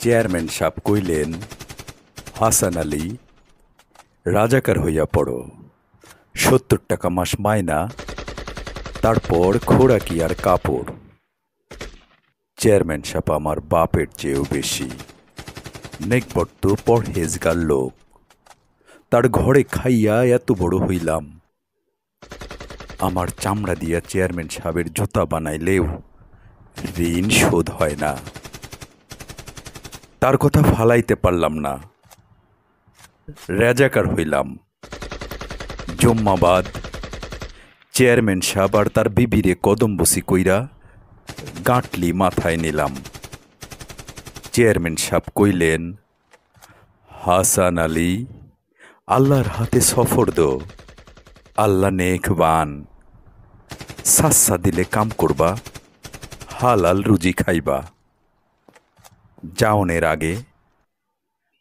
Chairman সাহেব কইলেন, হাসান আলী, রাজাকার হইয়া পড়ো, ৭০ টাকা মাস মাইনা, তারপর খোরাকি আর কাপড়। চেয়ারম্যান সাহেব আমার বাপের চেয়েও বেশি নেকবট্ট পরহেজগার লোক। তার ঘরে খাইয়া এত বড় হইলাম। আমার চামড়া দিয়া চেয়ারম্যান সাহেবের জুতা বানাইলেও ঋণ শোধ হয় না। তার কথা ফালাইতে পারলাম না। রাজাকার হইলাম। জম্মাবাদ চেয়ারম্যান সাহেব আর তার বিবিরে কদমবসি কইরা গাঁটলি মাথায় নিলাম। চেয়ারম্যান সাহেব কইলেন, হাসান আলী, আল্লাহর হাতে সফর দো, আল্লাহ নেকবান। সাসা দিলে কাম করবা, হালাল রুজি খাইবা। যাওনের আগে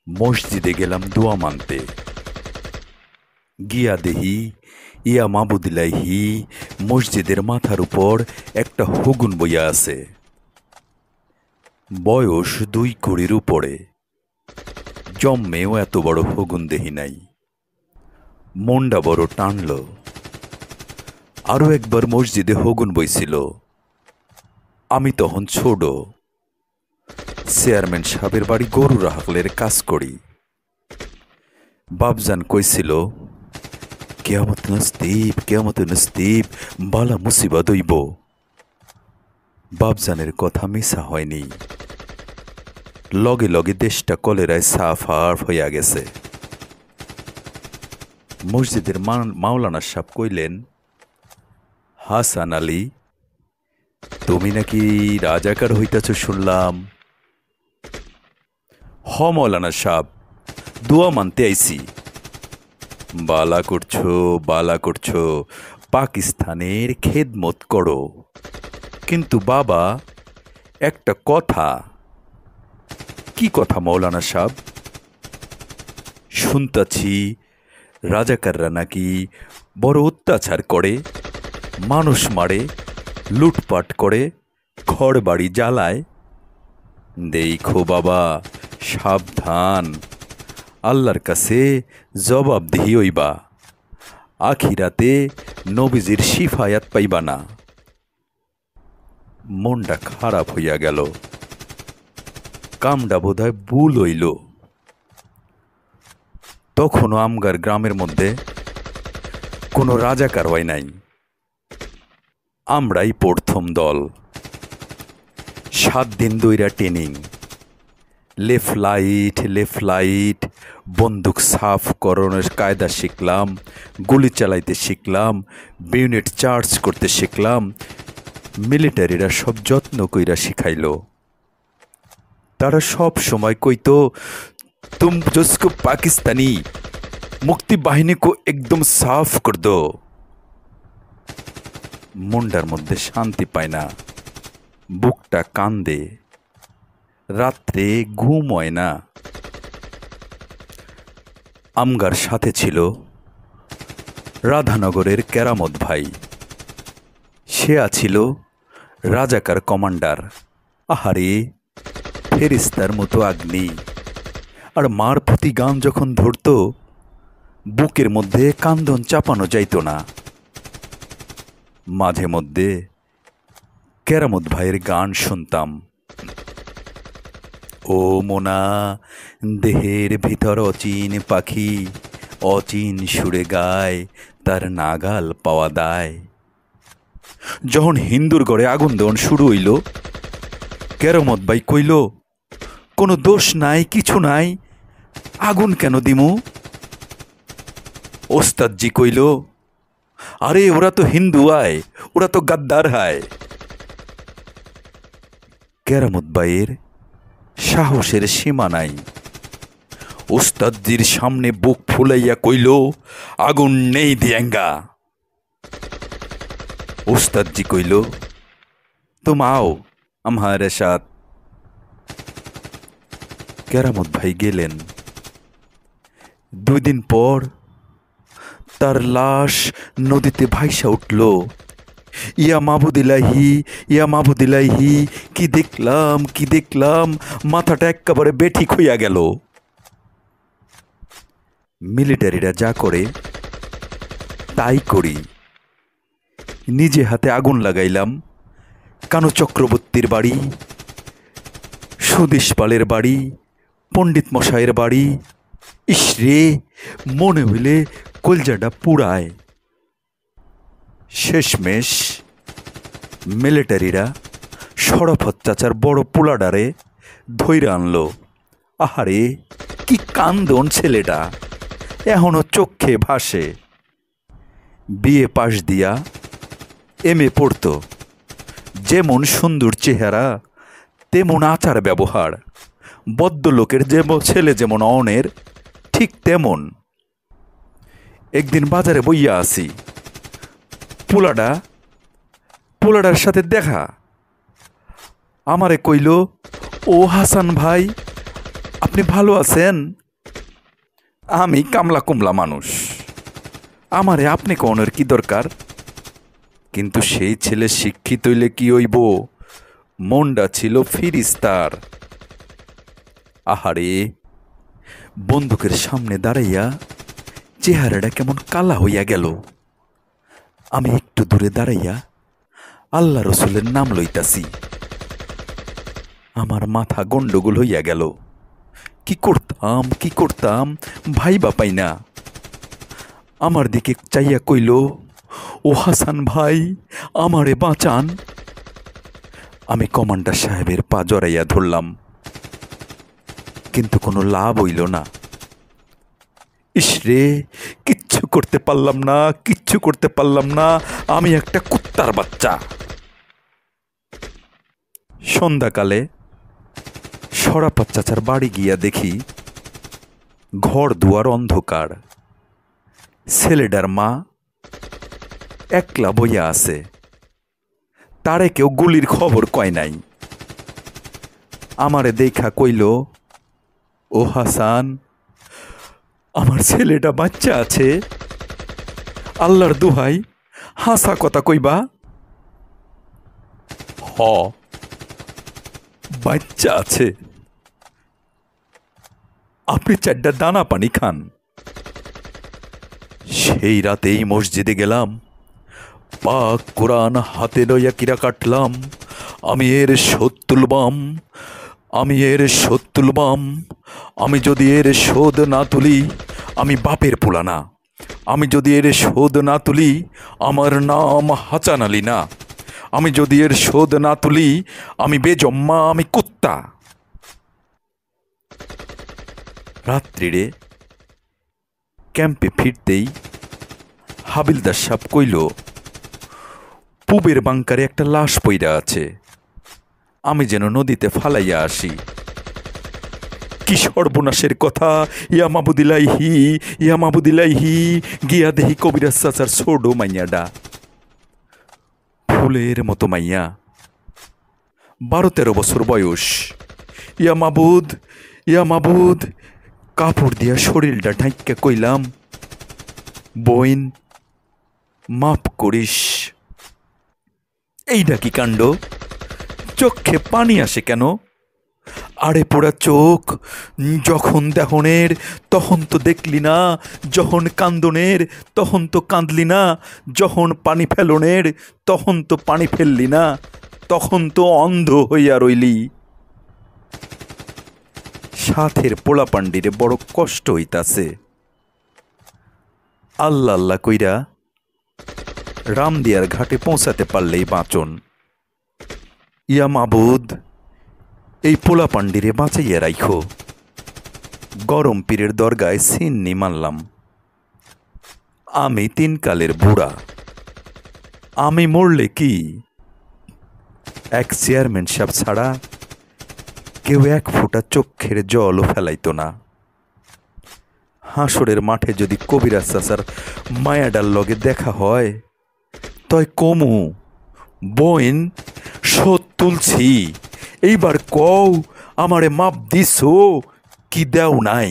মসজিদে গেলাম দোয়া মানতে। গিয়া দেহি ইয়া মাবুদিলাইহি মসজিদের মাথার উপর একটা হুগুন বইয়া আছে। বয়স ২ কুড়ির উপরে। জম্মেও এত বড় হুগুন দেহি নাই। মনটা বড় টানল। আরো একবার মসজিদে হুগুন বইছিল। আমি তখন ছোট। চেয়ারম্যান সাহেবের বাড়ি গরু রাখালের কাজ করি। বাপজান কইছিল, কেয়ামত নস্তিব, কেয়ামত নস্তিব, বালা মুসিবত হইব। বাপজানের কথা মিছা হয়নি। লগে লগে দেশটা কলেরায় সাফার হইয়া গেছে। মসজিদের মাওলানা সাহেব কইলেন, হাসান আলী, তুমি নাকি রাজাকার হইতাছ শুনলাম। হ মৌলানা সাহেব, দোয়া মানতে আইছি। বালা করছো, বালা করছো, পাকিস্তানের খেদমত করো। কিন্তু বাবা, একটা কথা। কি কথা মৌলানা সাহেব? শুনতাছি রাজাকাররা নাকি বড় অত্যাচার করে, মানুষ মারে, লুটপাট করে, ঘর বাড়ি জ্বালায়। দেখো বাবা, সাবধান, আল্লাহর কাছে জবাবদিহি হইবা। আখিরাতে নবীজির শিফায়াত পাইবা না। মনটা খারাপ হইয়া গেল। কামটা বোধহয় ভুল হইল। তখনও আমগার গ্রামের মধ্যে কোনো রাজাকার হয় নাই। আমরাই প্রথম দল। 7 দিন ধইরা ট্রেনিং। লেফট লাইট, বন্দুক সাফ করানোর কায়দা শিখলাম, গুলি চালাইতে শিখলাম, বিউনিট চার্জ করতে শিখলাম। মিলিটারিরা সব যত্ন কইরা শিখাইল। তারা সব সময় কইতো, তুম জসকো পাকিস্তানি মুক্তি বাহিনী কো একদম সাফ কর দো। মনটার মধ্যে শান্তি পায় না। বুকটা কান্দে। রাত্রে ঘুম হয় না। আমগার সাথে ছিল রাধানগরের কেরামত ভাই। সে আছিল রাজাকার কমান্ডার। আহারে, ফেরিস্তার মতো আগ্নি। আর মার প্রতি গান যখন ধরত, বুকের মধ্যে কান্দন চাপানো যাইত না। মাঝে মধ্যে কেরামত ভাইয়ের গান শুনতাম। ও মোনা, দেহের ভিতর অচিন পাখি, অচিন সুরে গায়, তার নাগাল পাওয়া দায়। যখন হিন্দুর ঘরে আগুন দেওয়ান শুরু হইল, কেরামত ভাই কইল, কোনো দোষ নাই, কিছু নাই, আগুন কেন দিমু? ওস্তাদজি কইল, আরে ওরা তো হিন্দু আয়, ওরা তো গাদ্দার হায়। কেরামত ভাইয়ের সাহসের সীমা নাই। ওস্তাদজির সামনে বুক ফুলাইয়া কইল, আগুন নেই দিয়েঙ্গা। ওস্তাদজি কইল, তুম আও আমারে সাথ। কেরামত ভাই গেলেন। 2 দিন পর তার লাশ নদীতে ভাইসা উঠল। ইয়া মাবুদিলাহি, ইয়া মাবুদিলাহি, কি দেখলাম কি দেখলাম, মাথাটা একেবারে বেঠিক হইয়া গেল। মিলিটারিরা যা করে তাই করি। নিজে হাতে আগুন লাগাইলাম কানু চক্রবর্তীর বাড়ি, সুদেশ পালের বাড়ি, পণ্ডিত মশাইয়ের বাড়ি। ইসরে, মনে হইলে কলজাটা পুড়ায়। শেষমেশ মিলিটারিরা শরাফত চাচার বড় পোলাডারে ধইরা আনলো। আহারে, কি কান্দন ছেলেটা, এখনো চোখে ভাসে। বিএ পাশ দিয়া এমএ পড়তো। যেমন সুন্দর চেহারা তেমন আচার ব্যবহার, বদ্ধলোকের ছেলে যেমন অনের ঠিক তেমন। একদিন বাজারে বইয়া আসি, পোলাডার সাথে দেখা। আমারে কইল, ও হাসান ভাই, আপনি ভালো আছেন? আমি কামলা কুমলা মানুষ, আমারে আপনি কনের কি দরকার? কিন্তু সেই ছেলে শিক্ষিত হইলে কি হইব, মনটা ছিল ফিরিস্তার। আহারে, বন্দুকের সামনে দাঁড়াইয়া চেহারাটা কেমন কালা হইয়া গেল। আমি একটু দূরে দাঁড়াইয়া আল্লাহ রসুলের নাম লইতাছি। আমার মাথা গন্ডগোল হইয়া গেল। কি করতাম ভাইবা পাই না। আমার দিকে চাইয়া কইল, ও হাসান ভাই, আমারে বাঁচান। আমি কমান্ডার সাহেবের পা জড়াইয়া ধরলাম, কিন্তু কোনো লাভ হইল না। ইসরে, কিচ্ছু করতে পারলাম না, আমি একটা কুত্তার বাচ্চা। সন্ধ্যাকালে শরাফত চাচার বাড়ি গিয়া দেখি ঘর দুয়ার অন্ধকার। ছেলেটার মা একলা বইয়া আছে, তারে কেউ গুলির খবর কয় নাই। আমারে দেখা কইল, ও হাসান, আমার ছেলেটা বাচ্চা আছে, আল্লাহর দোহাই হাসা কথা কইবা। হ, বাচ্চা আছে, আপনি 4টা দানা পানি খান। সেই রাতেই মসজিদে গেলাম, পাক কোরআন হাতে লইয়া কিরা কাটলাম, আমি এর শোধ তুলবাম। আমি যদি এর শোধ না তুলি, আমি বাপের পোলানা। আমি যদি এর শোধ না তুলি, আমার নাম হাসান আলী না। আমি যদি এর শোধ না তুলি, আমি বেজম্মা, আমি কুত্তা। রাত্রিরে ক্যাম্পে ফিরতেই হাবিলদার সাহেব কইল, পূবের বাংকারে একটা লাশ পইরা আছে, আমি যেন নদীতে ফালাইয়া আসি। কি সর্বনাশের কথা! ইয়া মাবুদিলাইহি, গিয়া দেহি কবিরাজ চাচার ছোট মাইয়াডা, ফুলের মতো মাইয়া, 12-13 বছর বয়স। ইয়া মাবুদ, কাপড় দিয়া শরীরটা ঢাইক্কা কইলাম, বইন মাফ করিস। এইটা কি কাণ্ড! চোখে পানি আসে কেন? আরে পোড়া চোখ, যখন দেহনের তখন তো দেখলি না, যখন কান্দনের তখন তো কাঁদলি না, যখন পানি ফেলনের তখন তো পানি ফেললি না, তখন তো অন্ধ হইয়া রইলি। সাথের পোলা পান্ডিরে বড় কষ্ট হইতাছে। আল্লাহ আল্লাহ কইরা রামদিয়ার ঘাটে পৌঁছাতে পারলেই বাঁচন। ইয়া মাবুদ, এই পোলা পান্ডিরে বাঁচাইয়া রাইখো। গরম পীরের দরগায় সিন্নি মানলাম। আমি 3 কালের বুড়া, আমি মরলে কি এক চেয়ারম্যান সাহেব ছাড়া কেউ 1 ফোঁটা চোখের জলও ফেলাইতো না। হাসরের মাঠে যদি কবিরাজ চাচার মায়াডার লগে দেখা হয়, তয় কমু, বইন শোধ তুলছি, এইবার কও আমারে মাপ দিছো কি দেও নাই।